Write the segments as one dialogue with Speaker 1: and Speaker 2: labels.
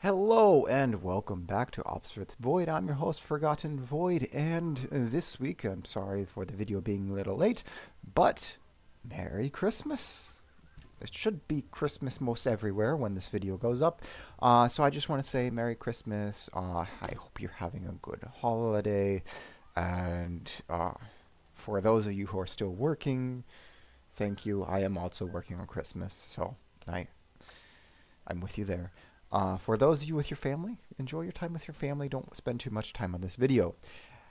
Speaker 1: Hello and welcome back to Ops with Void. I'm your host, Forgotten Void, and this week, I'm sorry for the video being a little late, but Merry Christmas. It should be Christmas most everywhere when this video goes up. So I just want to say Merry Christmas. I hope you're having a good holiday, and for those of you who are still working, thank you. I am also working on Christmas, so I'm with you there. For those of you with your family, enjoy your time with your family. Don't spend too much time on this video.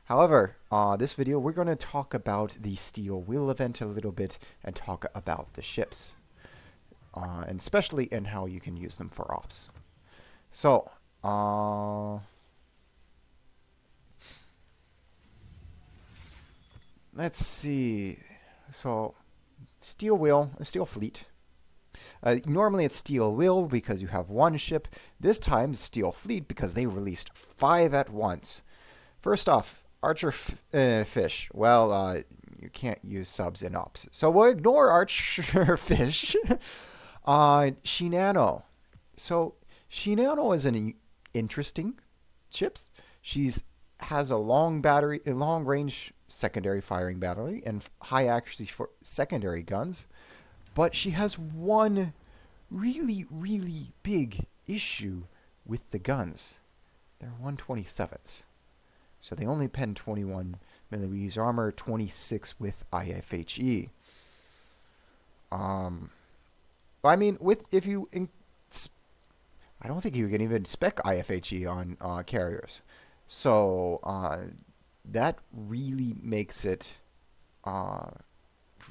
Speaker 1: However, this video, we're going to talk about the Steel Wheel event a little bit and talk about the ships. And especially in how you can use them for ops. So, let's see. So, Steel Wheel, a Steel Fleet. Normally it's Steel Wheel because you have one ship. This time Steel Fleet because they released 5 at once. First off, Archer Fish. Well, you can't use subs in ops, so we'll ignore Archer Fish. Shinano. So Shinano is an interesting ship. Has a long range secondary firing battery and high accuracy for secondary guns. But she has one really, really big issue with the guns. They're 127s. So they only pen 21 millimeters armor, 26 with IFHE. I mean, I don't think you can even spec IFHE on carriers. So that really makes it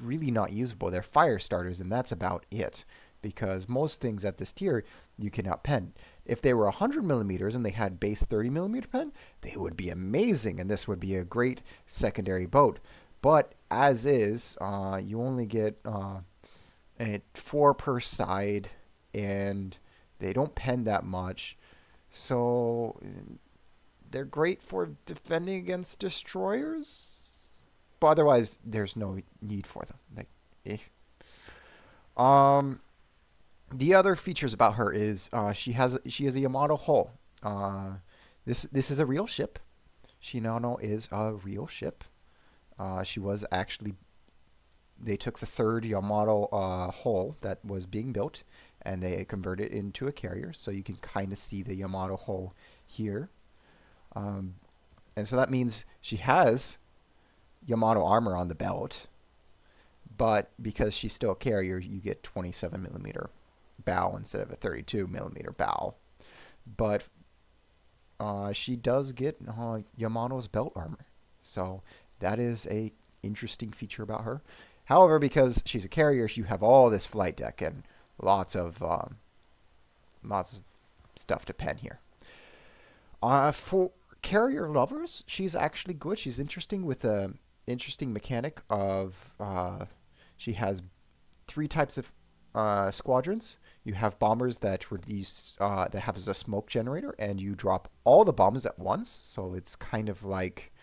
Speaker 1: really not usable. They're fire starters, and that's about it, because most things at this tier you cannot pen. If they were 100 millimeters and they had base 30 millimeter pen, they would be amazing, and this would be a great secondary boat. But as is, you only get 4 per side, and they don't pen that much, so they're great for defending against destroyers. But otherwise, there's no need for them. The other features about her is she has a Yamato hull. This is a real ship. Shinano is a real ship. She was actually. They took the third Yamato hull that was being built, and they converted it into a carrier. So you can kind of see the Yamato hull here. And so that means she has Yamato armor on the belt, but because she's still a carrier, you get 27 millimeter bow instead of a 32 millimeter bow. But she does get Yamato's belt armor, so that is a interesting feature about her. However, because she's a carrier, you have all this flight deck and lots of stuff to pen here. For carrier lovers, she's actually good. She's interesting with a interesting mechanic of she has 3 types of squadrons. You have bombers that release that have a smoke generator, and you drop all the bombs at once. So it's kind of like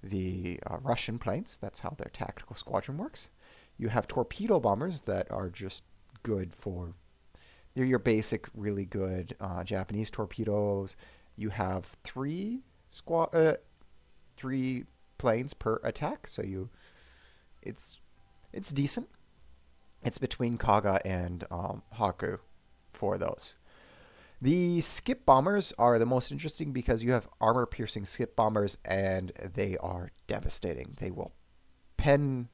Speaker 1: the Russian planes. That's how their tactical squadron works. You have torpedo bombers that are just good for. They're your basic, really good Japanese torpedoes. You have 3 planes per attack, so it's decent. It's between Kaga and Haku for those. The skip bombers are the most interesting because you have armor-piercing skip bombers, and they are devastating. They will pen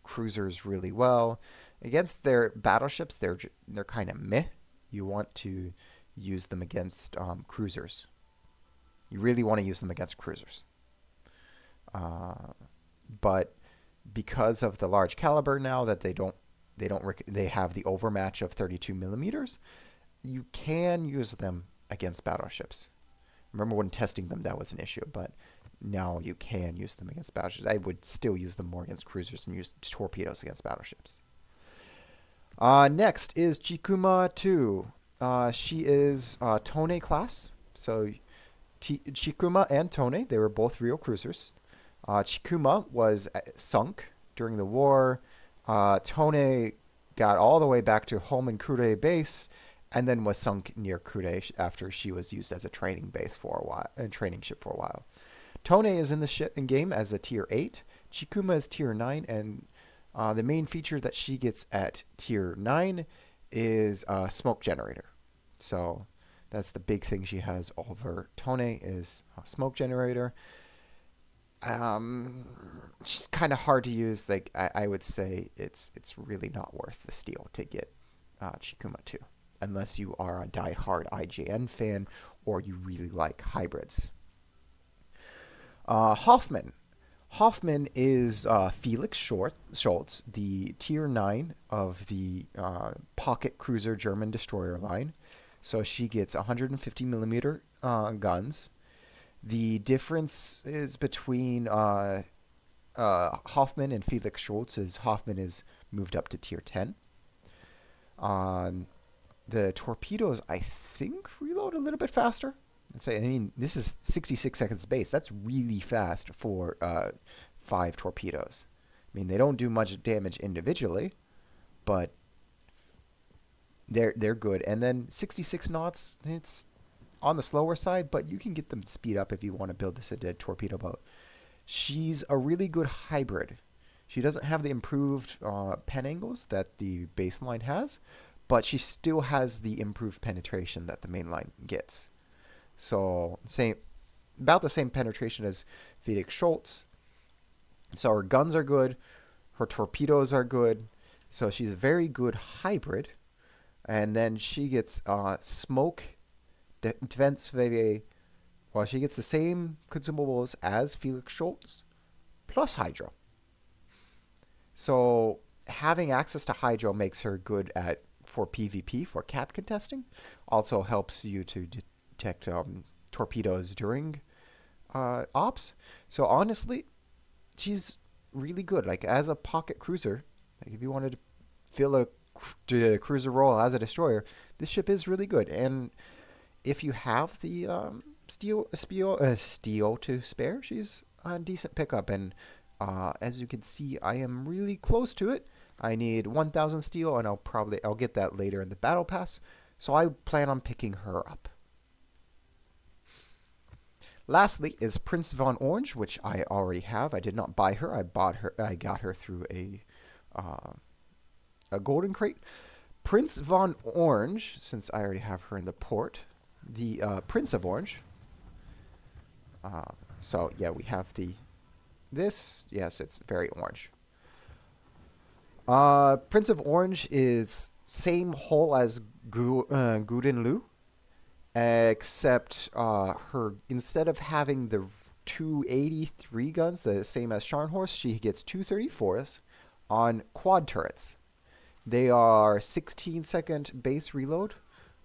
Speaker 1: cruisers really well. Against their battleships, they're kind of meh. You want to use them against cruisers. You really want to use them against cruisers. But because of the large caliber now that they have the overmatch of 32 millimeters, you can use them against battleships. Remember when testing them, that was an issue, but now you can use them against battleships. I would still use them more against cruisers and use torpedoes against battleships. Next is Chikuma 2. She is Tone class. So Chikuma and Tone, they were both real cruisers. Chikuma was sunk during the war. Tone got all the way back to Hoffmann Kure base and then was sunk near Kure after she was used as a training base for a while, a training ship for a while. Tone is in the in game as a tier 8. Chikuma is tier 9, and the main feature that she gets at tier 9 is a smoke generator. So that's the big thing she has over Tone is a smoke generator. She's kind of hard to use. Like I would say it's really not worth the steal to get Chikuma 2. Unless you are a die-hard IJN fan or you really like hybrids. Hoffmann. Hoffmann is Felix Schultz, the tier 9 of the pocket cruiser German destroyer line. So she gets 150 millimeter guns. The difference is between Hoffmann and Felix Schultz is Hoffmann is moved up to tier 10. The torpedoes, I think, reload a little bit faster. I mean, this is 66 seconds base. That's really fast for 5 torpedoes. I mean, they don't do much damage individually, but they're good. And then 66 knots, it's on the slower side, but you can get them to speed up if you want to build this into a torpedo boat. She's a really good hybrid. She doesn't have the improved pen angles that the baseline has, but she still has the improved penetration that the mainline gets. So about the same penetration as Felix Schultz. So her guns are good, her torpedoes are good. So she's a very good hybrid. And then she gets smoke, defense VVA. Well, she gets the same consumables as Felix Schultz, plus hydro. So having access to hydro makes her good for PvP, for cap contesting. Also helps you to detect torpedoes during ops. So honestly, she's really good. Like as a pocket cruiser, like if you wanted to fill a cruiser role as a destroyer, this ship is really good. And if you have the steel to spare, she's a decent pickup. And as you can see, I am really close to it. I need 1,000 steel, and I'll get that later in the battle pass. So I plan on picking her up. Lastly is Prins von Oranje, which I already have. I did not buy her. I got her through a golden crate. Prins von Oranje, since I already have her in the port, the Prince of Orange. So yeah, we have this. Yes, it's very orange. Prince of Orange is same hull as Guden Lu, except her instead of having the 283 guns, the same as Scharnhorst, she gets 234s on quad turrets. They are 16-second base reload,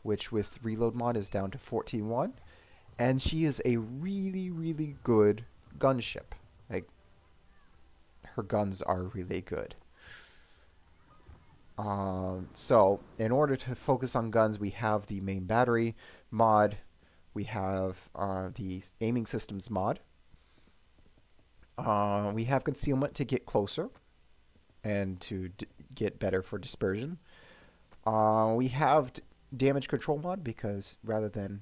Speaker 1: which with reload mod is down to 14.1, and she is a really, really good gunship. Like her guns are really good. So in order to focus on guns, we have the main battery mod, we have the aiming systems mod, we have concealment to get closer and to get better for dispersion. We have damage control mod because rather than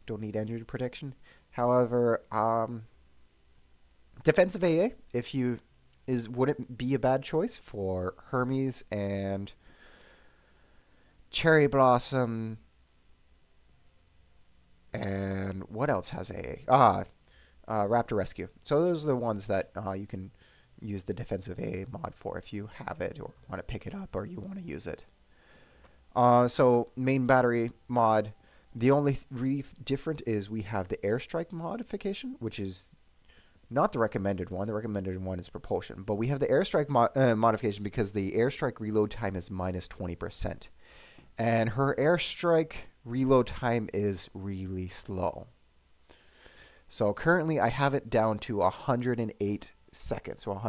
Speaker 1: don't need energy protection. However, defensive AA wouldn't be a bad choice for Hermes and Cherry Blossom. And what else has AA? Raptor Rescue. So those are the ones that you can use the defensive AA mod for if you have it or want to pick it up or you want to use it. So main battery mod. The only really different is we have the airstrike modification, which is not the recommended one. The recommended one is propulsion. But we have the airstrike modification because the airstrike reload time is minus 20%. And her airstrike reload time is really slow. So currently I have it down to 108 seconds. So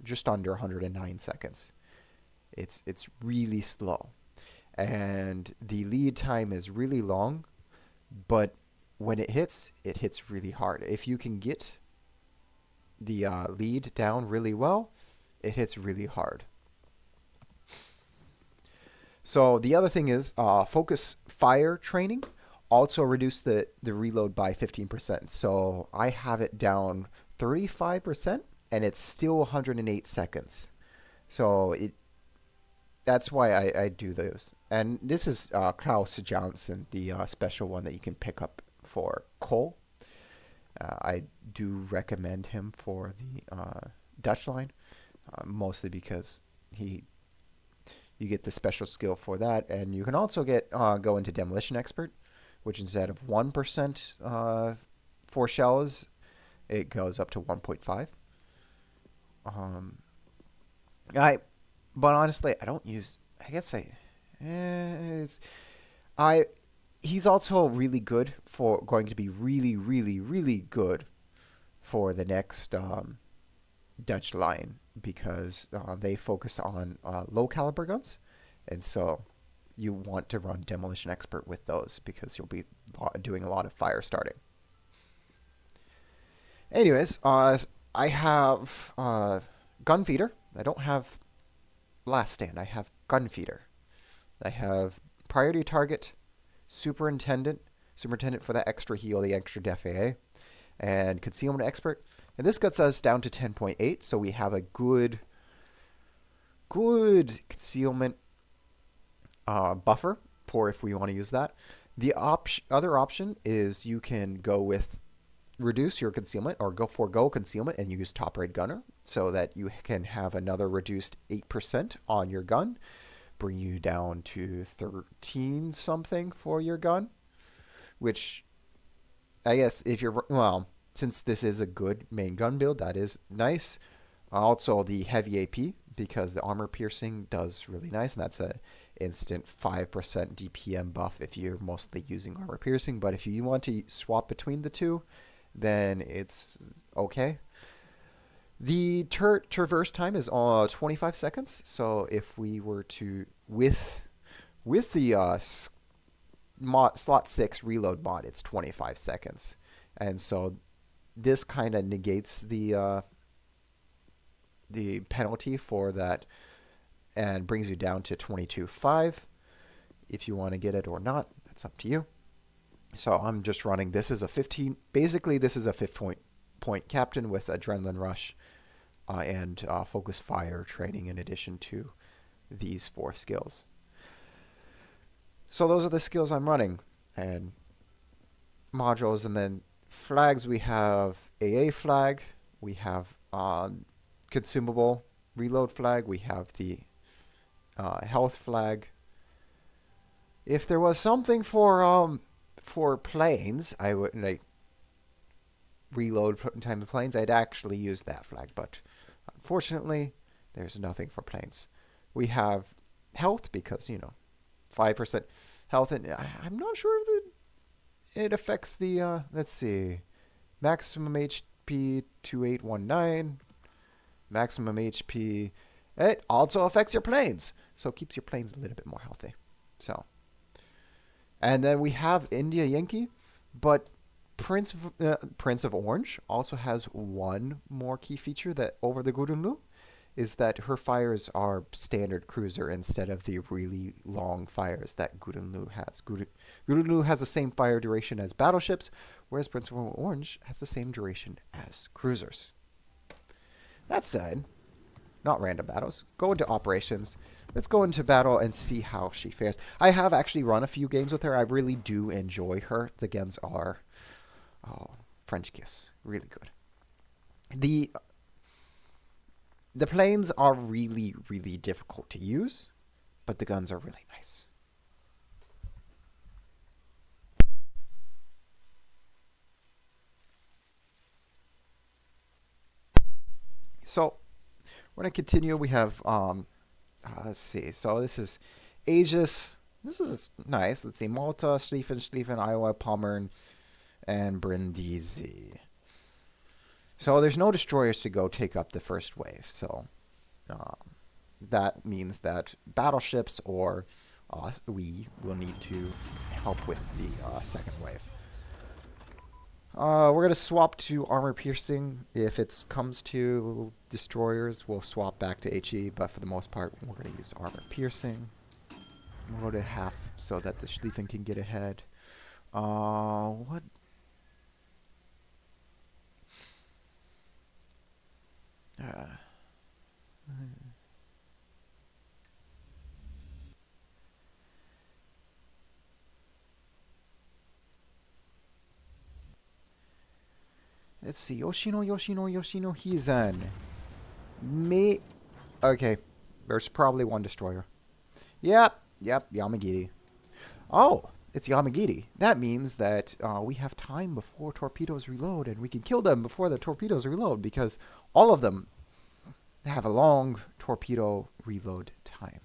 Speaker 1: just under 109 seconds. It's really slow. And the lead time is really long. But when it hits really hard. If you can get the lead down really well, it hits really hard. So the other thing is focus fire training also reduced the reload by 15%. So I have it down 35% and it's still 108 seconds. So that's why I do those. And this is Klaus Johnson, the special one that you can pick up for coal. I do recommend him for the Dutch line, mostly because you get the special skill for that, and you can also get go into Demolition Expert, which instead of 1% for shells, it goes up to 1.5. But honestly, I don't use. I guess he's also really good for going to be really, really, really good for the next Dutch line because they focus on low caliber guns, and so you want to run Demolition Expert with those because you'll be doing a lot of fire starting. Anyways, I have Gun Feeder. I don't have Last Stand. I have Gun Feeder. I have Priority Target, Superintendent for that extra heal, the extra def AA, and Concealment Expert. And this gets us down to 10.8, so we have a good concealment buffer for if we want to use that. The other option is you can go with reduce your concealment or forego concealment and use top rate gunner so that you can have another reduced 8% on your gun, bring you down to 13 something for your gun, which I guess if you're, well, since this is a good main gun build, that is nice. Also the heavy AP, because the armor piercing does really nice, and that's a instant 5% DPM buff if you're mostly using armor piercing. But if you want to swap between the two, then it's okay. The traverse time is 25 seconds. So if we were to with the slot 6 reload mod, it's 25 seconds, and so this kind of negates the penalty for that and brings you down to 22.5. If you want to get it or not, that's up to you. So I'm just running. This is a 15. Basically, this is a 5-point captain with adrenaline rush and focus fire training in addition to these 4 skills. So those are the skills I'm running and modules, and then flags. We have AA flag. We have consumable reload flag. We have the health flag. If there was something for planes, I would like reload time of planes. I'd actually use that flag, but unfortunately, there's nothing for planes. We have health because 5% health, and I'm not sure if it affects the let's see, maximum HP 2819. Maximum HP. It also affects your planes, so it keeps your planes a little bit more healthy. So, and then we have India Yankee, but Prince of Orange also has one more key feature that over the Gurunlu is that her fires are standard cruiser instead of the really long fires that Gurunlu has. Gurunlu has the same fire duration as battleships, whereas Prince of Orange has the same duration as cruisers. That said, not random battles. Go into operations. Let's go into battle and see how she fares. I have actually run a few games with her. I really do enjoy her. The guns are French kiss. Really good. The planes are really, really difficult to use, but the guns are really nice. So, we're going to continue. We have, let's see. So, this is Aegis. This is nice. Let's see. Malta, Schlieffen, Iowa, Pommern, and Brindisi. So, there's no destroyers to go take up the first wave. So, that means that battleships or we will need to help with the second wave. We're going to swap to armor piercing. If it comes to destroyers, we'll swap back to HE, but for the most part, we're going to use armor piercing. We'll go to half so that the Schlieffen can get ahead. What? Let's see. Yoshino, Hizen. Me. Okay. There's probably one destroyer. Yep, Yamagiri. Oh, it's Yamagiri. That means that we have time before torpedoes reload, and we can kill them before the torpedoes reload, because all of them have a long torpedo reload time.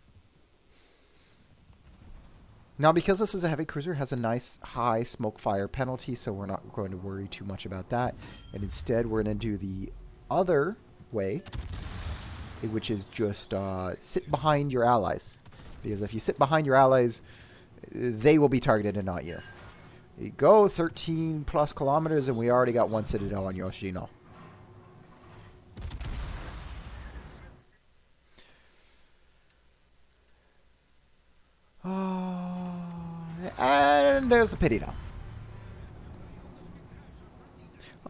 Speaker 1: Now, because this is a heavy cruiser, it has a nice high smoke fire penalty, so we're not going to worry too much about that. And instead, we're going to do the other way, which is just sit behind your allies. Because if you sit behind your allies, they will be targeted and not you. You go 13 plus kilometers, and we already got one citadel on Yoshino. And there's the pity now.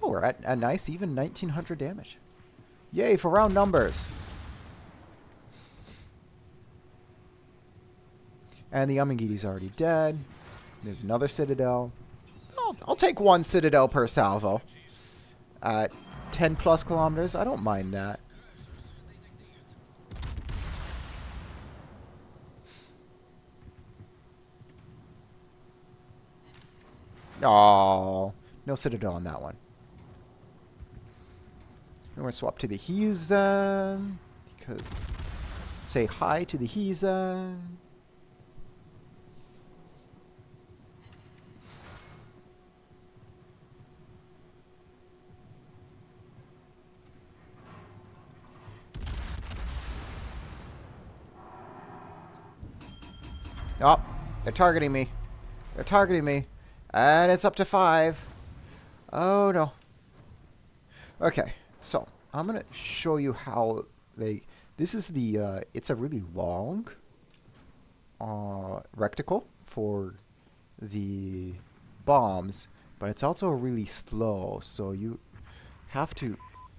Speaker 1: Oh, we're at a nice even 1900 damage. Yay for round numbers. And the Yamagiri's already dead. There's another citadel. I'll take one citadel per salvo. At 10 plus kilometers, I don't mind that. Oh, no citadel on that one. We're going to swap to the Heathen, because say hi to the Heathen. Oh, they're targeting me. They're targeting me. And it's up to 5. Oh, no. Okay, so I'm going to show you how they... This is the... it's a really long reticle for the bombs, but it's also really slow, so you have to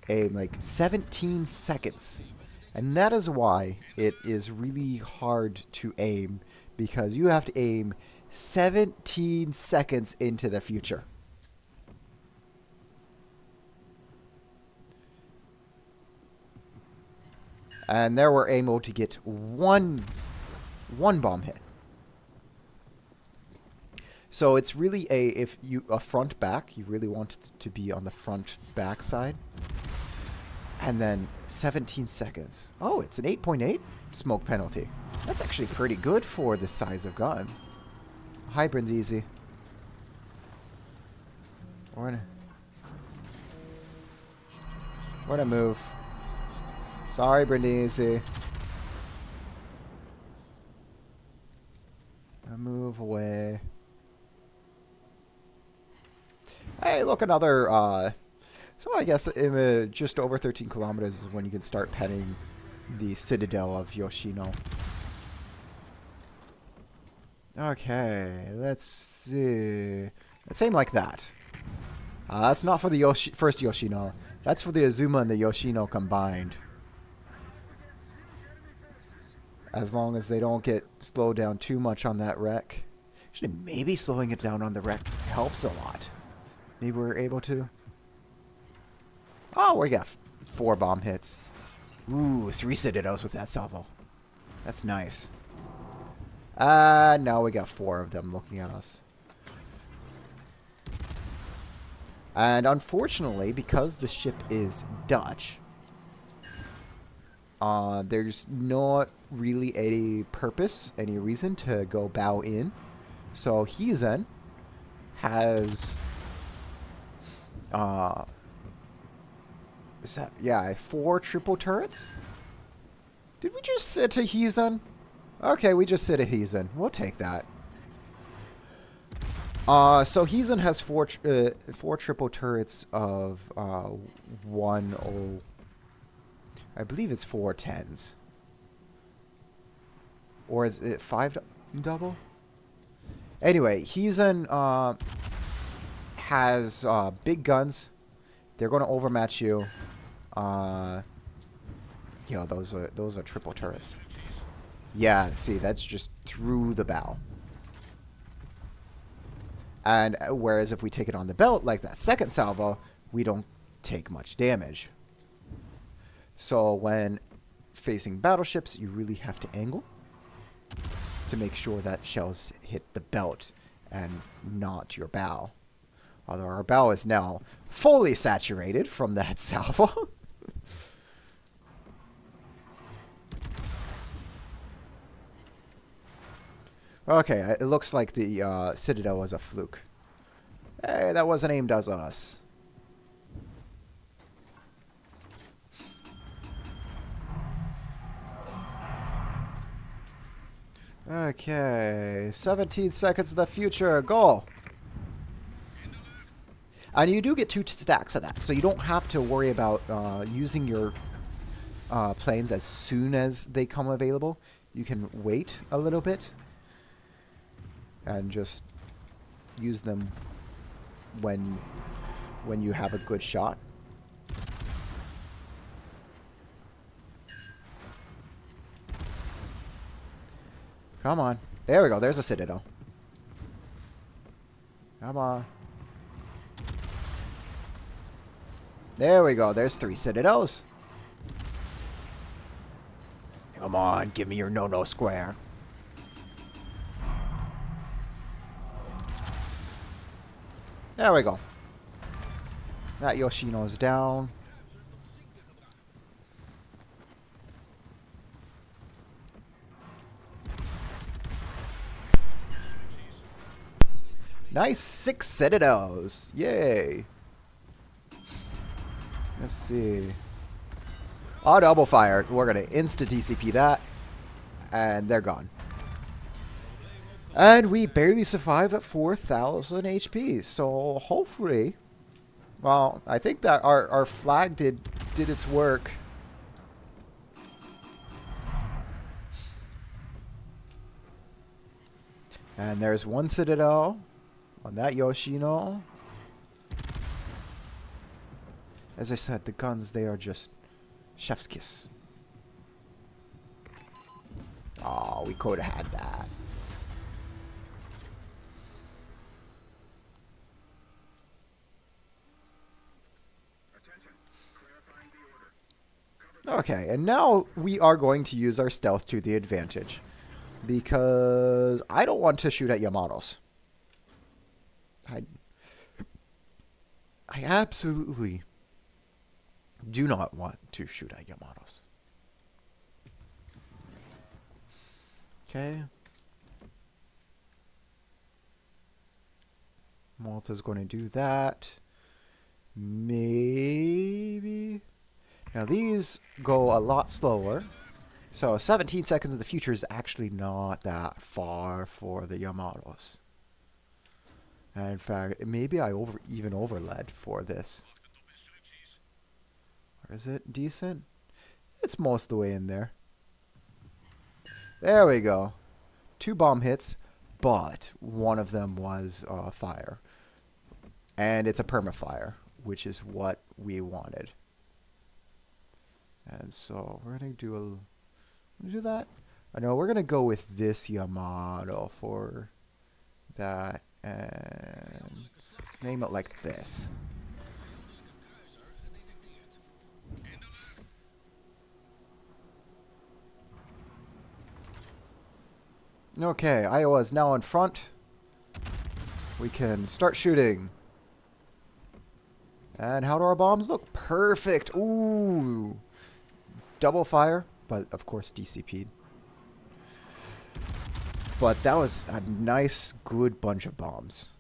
Speaker 1: aim like 17 seconds. And that is why it is really hard to aim, because you have to aim 17 seconds into the future. And there we're able to get one bomb hit. So it's really a front back, you really want it to be on the front back side. And then 17 seconds. Oh, it's an 8.8 smoke penalty. That's actually pretty good for the size of gun. Hi, Brindisi. We're gonna move. Sorry, Brindisi. Move away. Hey, look, another... So I guess in, just over 13 kilometers is when you can start petting the citadel of Yoshino. Okay, let's see. Let's aim like that. That's not for the first Yoshino. That's for the Azuma and the Yoshino combined. As long as they don't get slowed down too much on that wreck. Actually, maybe slowing it down on the wreck helps a lot. Maybe we're able to. Oh, we got 4 bomb hits. Ooh, 3 citadels with that salvo. That's nice. No, we got 4 of them looking at us. And unfortunately, because the ship is Dutch, there's not really any purpose, any reason to go bow in. So Heathen has... is that, yeah, 4 triple turrets? Did we just sit a Heathen? Okay, we just sit a Heathen. We'll take that. So Heathen has 4 triple turrets of 1 I believe it's 4 10s. Or is it 5? Double. Anyway, he's in, has big guns. They're going to overmatch you. Yeah, those are triple turrets. Yeah, see, that's just through the bow. And whereas if we take it on the belt, like that second salvo, we don't take much damage. So when facing battleships, you really have to angle to make sure that shells hit the belt and not your bow. Although our bow is now fully saturated from that salvo. Okay, it looks like the Citadel was a fluke. Hey, that wasn't aimed at us. Okay, 17 seconds of the future. Goal. And you do get 2 stacks of that, so you don't have to worry about using your planes as soon as they come available. You can wait a little bit and just use them when you have a good shot. Come on. There we go. There's a Citadel. Come on. There we go. There's 3 Citadels. Come on. Give me your no-no square. There we go. That Yoshino's down. Nice 6 Citadels. Yay. Let's see. Oh, double fire. We're going to insta-TCP that. And they're gone. And we barely survive at 4,000 HP. So hopefully, well, I think that our flag did its work. And there's 1 Citadel on that Yoshino. As I said, the guns, they are just chef's kiss. Oh, we could have had that. Okay, and now we are going to use our stealth to the advantage. Because I don't want to shoot at Yamatos. I absolutely do not want to shoot at Yamatos. Okay. Malta's going to do that. Maybe. Now these go a lot slower. So 17 seconds in the future is actually not that far for the Yamatos. And in fact, maybe I even overled for this. Or is it decent? It's most of the way in there. There we go. 2 bomb hits, but one of them was fire. And it's a perma-fire, which is what we wanted. And so we're going to do that. I know we're going to go with this Yamato for that and name it like this. Okay, Iowa is now in front. We can start shooting. And how do our bombs look? Perfect. Ooh. Double fire, but of course DCP'd. But that was a nice, good bunch of bombs.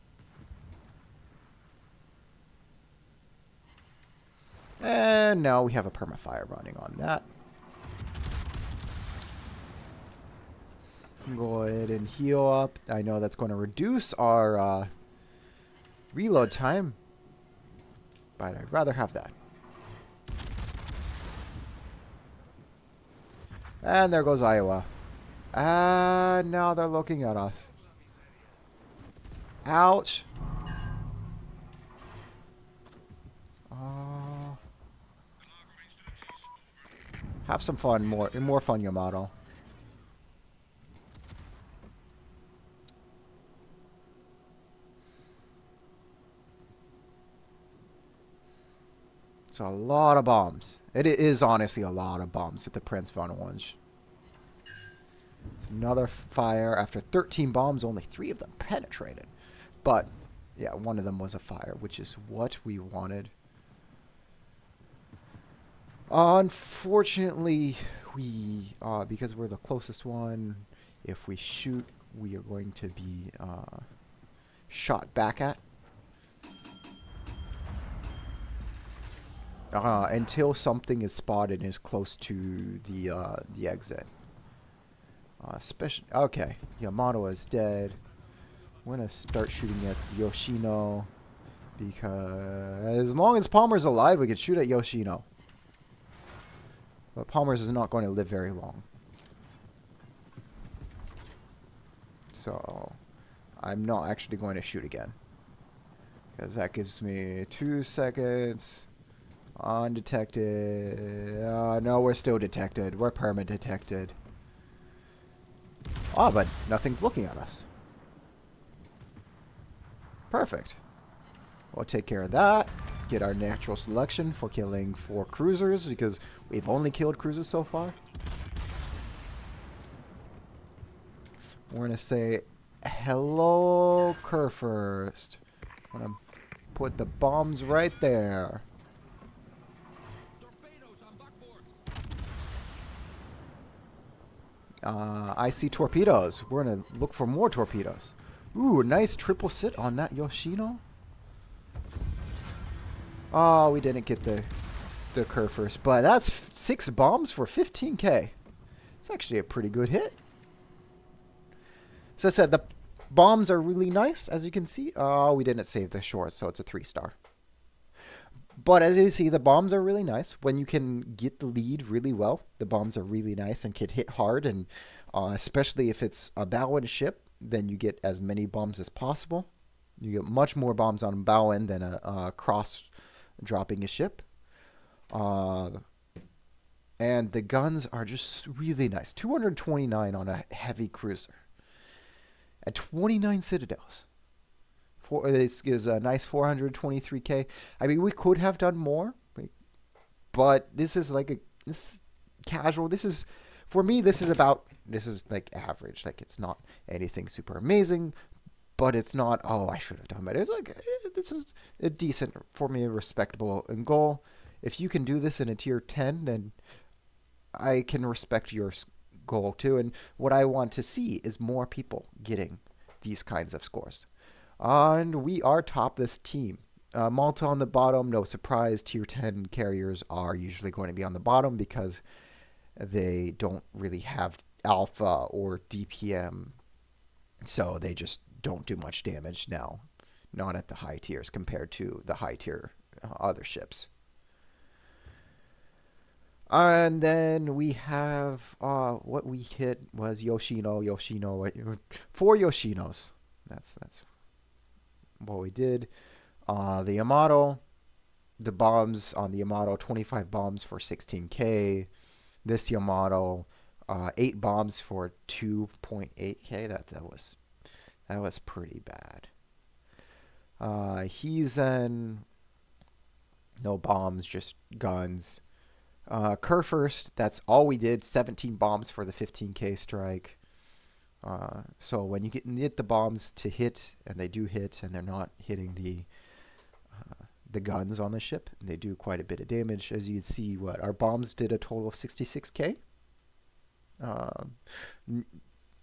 Speaker 1: And now we have a permafire running on that. Go ahead and heal up. I know that's going to reduce our reload time, but I'd rather have that. And there goes Iowa. Now they're looking at us. Ouch. Have some fun, more fun, Yamato. It's a lot of bombs. It is honestly a lot of bombs with the Prins von Oranje. Another fire. After 13 bombs, only 3 of them penetrated. But, yeah, one of them was a fire, which is what we wanted. Unfortunately, because we're the closest one, if we shoot, we are going to be shot back at. Until something is spotted and is close to the exit. Okay, Yamato is dead. We're gonna start shooting at Yoshino because as long as Palmer's alive, we can shoot at Yoshino. But Palmer's is not going to live very long. So I'm not actually going to shoot again. Because that gives me 2 seconds. Undetected. No, we're still detected. We're perma detected. Ah, but nothing's looking at us. Perfect. We'll take care of that. Get our natural selection for killing 4 cruisers because we've only killed cruisers so far. We're going to say hello, Kurfürst. I'm going to put the bombs right there. I see torpedoes. We're going to look for more torpedoes. Ooh, nice triple sit on that Yoshino. Oh, we didn't get the Kurfürst, but that's 6 bombs for 15k. It's actually a pretty good hit. So I said, the bombs are really nice, as you can see. Oh, we didn't save the short, so it's a 3-star. But as you see, the bombs are really nice. When you can get the lead really well, the bombs are really nice and can hit hard. And especially if it's a Bowen ship, then you get as many bombs as possible. You get much more bombs on Bowen than a cross dropping a ship. And the guns are just really nice. 229 on a heavy cruiser. And 29 citadels. This is a nice 423k. I mean, we could have done more, but this is like this is casual. This is, for me, this is like average. Like, it's not anything super amazing, but it's not, oh, I should have done better. It's like, this is a decent, for me, respectable goal. If you can do this in a tier 10, then I can respect your goal too. And what I want to see is more people getting these kinds of scores. And we are top this team. Malta on the bottom, no surprise. Tier 10 carriers are usually going to be on the bottom because they don't really have alpha or DPM. So they just don't do much damage now. Not at the high tiers compared to the high tier other ships. And then we have, what we hit was Yoshino, 4 Yoshinos. That's what we did. The Yamato, the bombs on the Yamato, 25 bombs for 16k. This Yamato, 8 bombs for 2.8k. That was pretty bad. He's in no bombs, just guns. Kurfürst, that's all we did. 17 bombs for the 15k strike. So when you get the bombs to hit, and they do hit, and they're not hitting the guns on the ship, they do quite a bit of damage. As you'd see, our bombs did a total of 66k,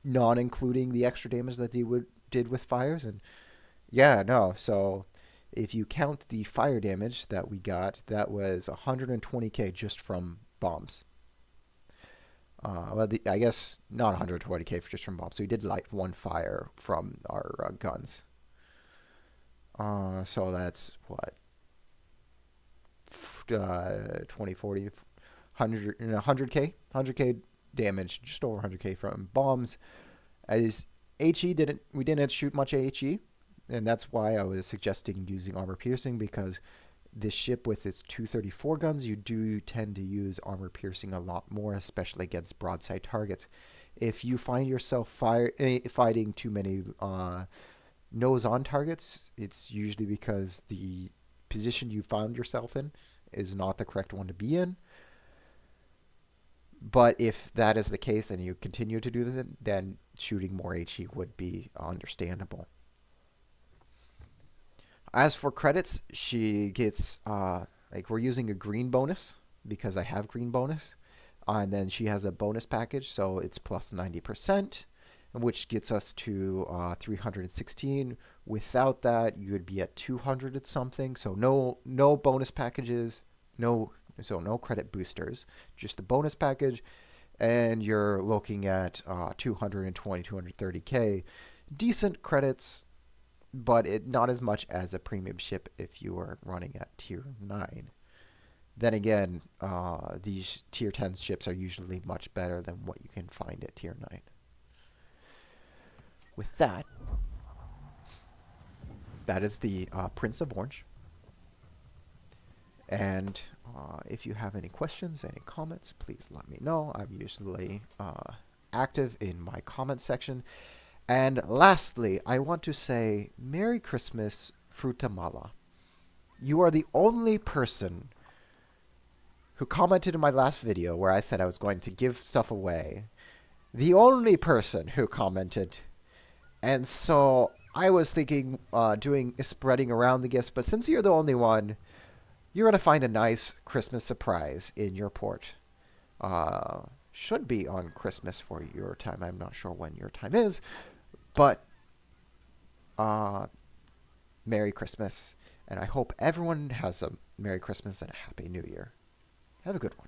Speaker 1: not including the extra damage that they did with fires. And yeah, no. So if you count the fire damage that we got, that was 120k just from bombs. Well, I guess not 120k just from bombs. So we did light 1 fire from our guns. So that's what? 20, 40, 100, 100k? 100k damage, just over 100k from bombs. As HE we didn't shoot much HE, and that's why I was suggesting using armor piercing, because this ship with its 234 guns, you do tend to use armor piercing a lot more, especially against broadside targets. If you find yourself fighting too many nose-on targets, it's usually because the position you found yourself in is not the correct one to be in. But if that is the case and you continue to do that, then shooting more HE would be understandable. As for credits, she gets, we're using a green bonus because I have green bonus. And then she has a bonus package, so it's plus 90%, which gets us to 316. Without that, you would be at 200 and something. So no bonus packages, no credit boosters, just the bonus package. And you're looking at 220, 230k. Decent credits, but not as much as a premium ship if you are running at tier 9. Then again, these tier 10 ships are usually much better than what you can find at tier 9. With that, that is the Prince of Orange. And if you have any questions, any comments, please let me know. I'm usually active in my comment section. And lastly, I want to say Merry Christmas, Frutamala. You are the only person who commented in my last video where I said I was going to give stuff away. The only person who commented. And so I was thinking spreading around the gifts, but since you're the only one, you're going to find a nice Christmas surprise in your port. Should be on Christmas for your time. I'm not sure when your time is. But Merry Christmas, and I hope everyone has a Merry Christmas and a Happy New Year. Have a good one.